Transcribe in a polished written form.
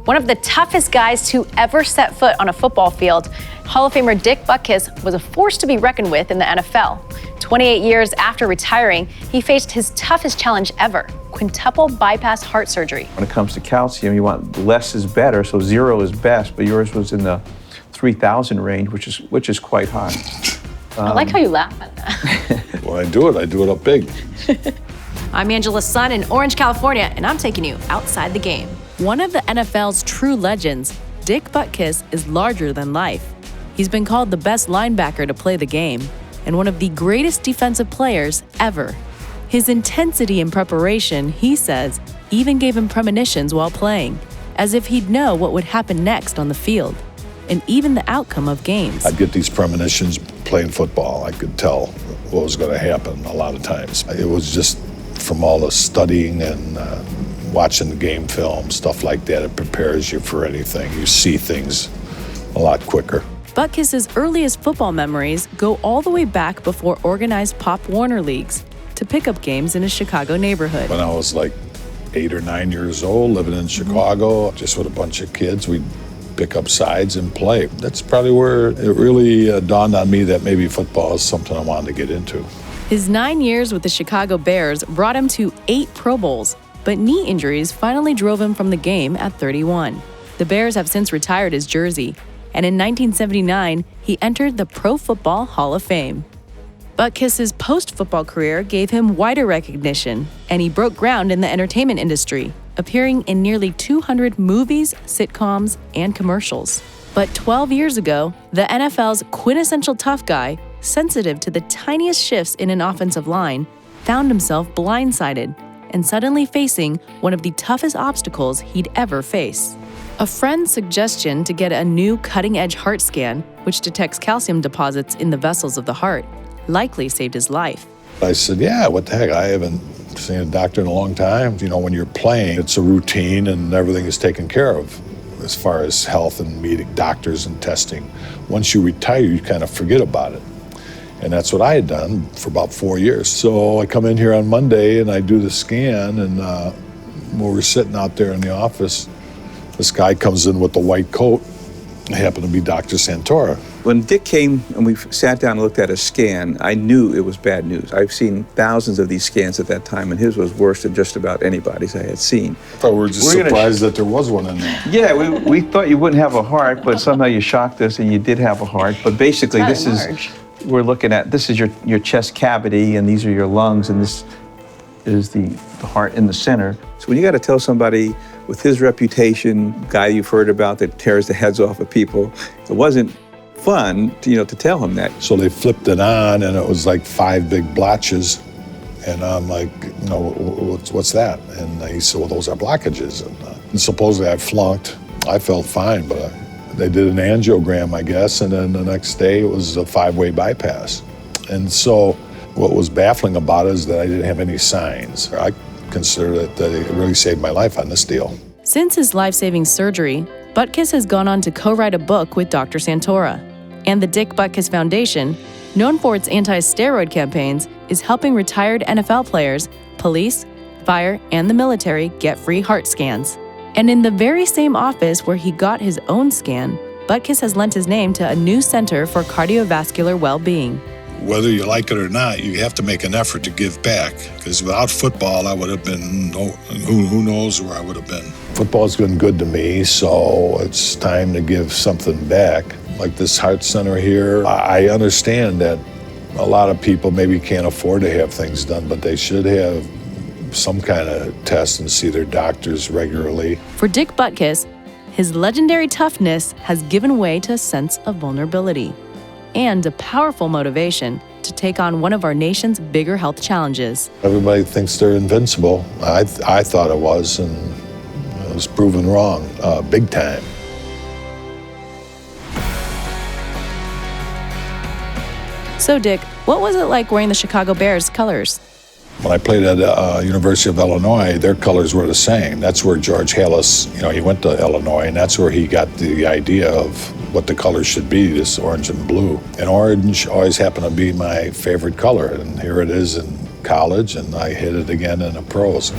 One of the toughest guys to ever set foot on a football field, Hall of Famer Dick Butkus was a force to be reckoned with in the NFL. 28 years after retiring, he faced his toughest challenge ever, quintuple bypass heart surgery. When it comes to calcium, you want less is better, so 0 is best, but yours was in the 3,000 range, which is quite high. I like how you laugh at that. When I do it up big. I'm Angela Sun in Orange, California, and I'm taking you outside the game. One of the NFL's true legends, Dick Butkus is larger than life. He's been called the best linebacker to play the game and one of the greatest defensive players ever. His intensity and preparation, he says, even gave him premonitions while playing, as if he'd know what would happen next on the field, and even the outcome of games. I'd get these premonitions playing football. I could tell what was going to happen a lot of times. It was just from all the studying and watching the game film, stuff like that. It prepares you for anything. You see things a lot quicker. Butkus's earliest football memories go all the way back before organized Pop Warner leagues to pick up games in a Chicago neighborhood. When I was like 8 or 9 years old, living in Chicago, just with a bunch of kids, we'd pick up sides and play. That's probably where it really dawned on me that maybe football is something I wanted to get into. His 9 years with the Chicago Bears brought him to 8 Pro Bowls, but knee injuries finally drove him from the game at 31. The Bears have since retired his jersey, and in 1979, he entered the Pro Football Hall of Fame. Butkus's post-football career gave him wider recognition, and he broke ground in the entertainment industry, appearing in nearly 200 movies, sitcoms, and commercials. But 12 years ago, the NFL's quintessential tough guy, sensitive to the tiniest shifts in an offensive line, found himself blindsided and suddenly facing one of the toughest obstacles he'd ever face. A friend's suggestion to get a new cutting-edge heart scan, which detects calcium deposits in the vessels of the heart, likely saved his life. I said, yeah, what the heck? I haven't seen a doctor in a long time. You know, when you're playing, it's a routine and everything is taken care of as far as health and meeting doctors and testing. Once you retire, you kind of forget about it. And that's what I had done for about 4 years. So I come in here on Monday and I do the scan, and when we're sitting out there in the office, this guy comes in with the white coat. It happened to be Dr. Santora. When Dick came and we sat down and looked at a scan, I knew it was bad news. I've seen thousands of these scans at that time, and his was worse than just about anybody's I had seen. I thought we were just surprised that there was one in there. Yeah, we thought you wouldn't have a heart, but somehow you shocked us and you did have a heart. But basically, this is your chest cavity, and these are your lungs, and this is the heart in the center. So when you got to tell somebody with his reputation, guy you've heard about that tears the heads off of people, it wasn't fun to tell him that. So they flipped it on, and it was like 5 big blotches. And I'm like, what's that? And he said, well, those are blockages. And supposedly I flunked. I felt fine, but they did an angiogram, I guess, and then the next day it was a 5-way bypass. And so what was baffling about it is that I didn't have any signs. I consider that it really saved my life on this deal. Since his life-saving surgery, Butkus has gone on to co-write a book with Dr. Santora. And the Dick Butkus Foundation, known for its anti-steroid campaigns, is helping retired NFL players, police, fire, and the military get free heart scans. And in the very same office where he got his own scan, Butkus has lent his name to a new center for cardiovascular well-being. Whether you like it or not, you have to make an effort to give back. Because without football, I would have been, who knows where I would have been. Football's been good to me, so it's time to give something back. Like this heart center here, I understand that a lot of people maybe can't afford to have things done, but they should have some kind of test and see their doctors regularly. For Dick Butkus, his legendary toughness has given way to a sense of vulnerability and a powerful motivation to take on one of our nation's bigger health challenges. Everybody thinks they're invincible. I thought it was, and it was proven wrong, big time. So Dick, what was it like wearing the Chicago Bears colors? When I played at University of Illinois, their colors were the same. That's where George Halas, he went to Illinois, and that's where he got the idea of what the colors should be, this orange and blue. And orange always happened to be my favorite color, and here it is in college, and I hit it again in the pros.